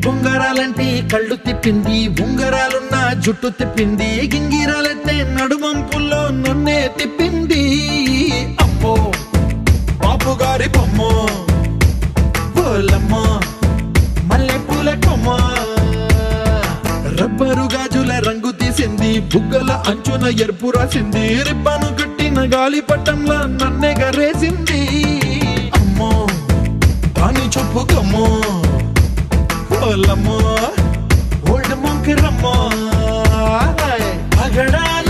బొంగరాలంటే కళ్ళు తిప్పింది, ఉంగరాలున్న జుట్టు తిప్పింది, గింగిరాలెత్తే నడుమంపుల్లో నన్నే తిప్పింది. అమ్మో బాబు గారి బొమ్మ, పోలమ్మ మల్లె పూల కొమ్మ, రబ్బరు గాజుల రంగు తీసింది, బుగ్గల అంచున ఎరుపు రాసింది, రిబ్బను కట్టిన గాలి పట్టంలా నన్నే గరేసింది. అమ్మో దాని చెప్పుకమ్మో, పోలమ్మో ఓల్డ్ మొంకిరమ్మో, పగడాల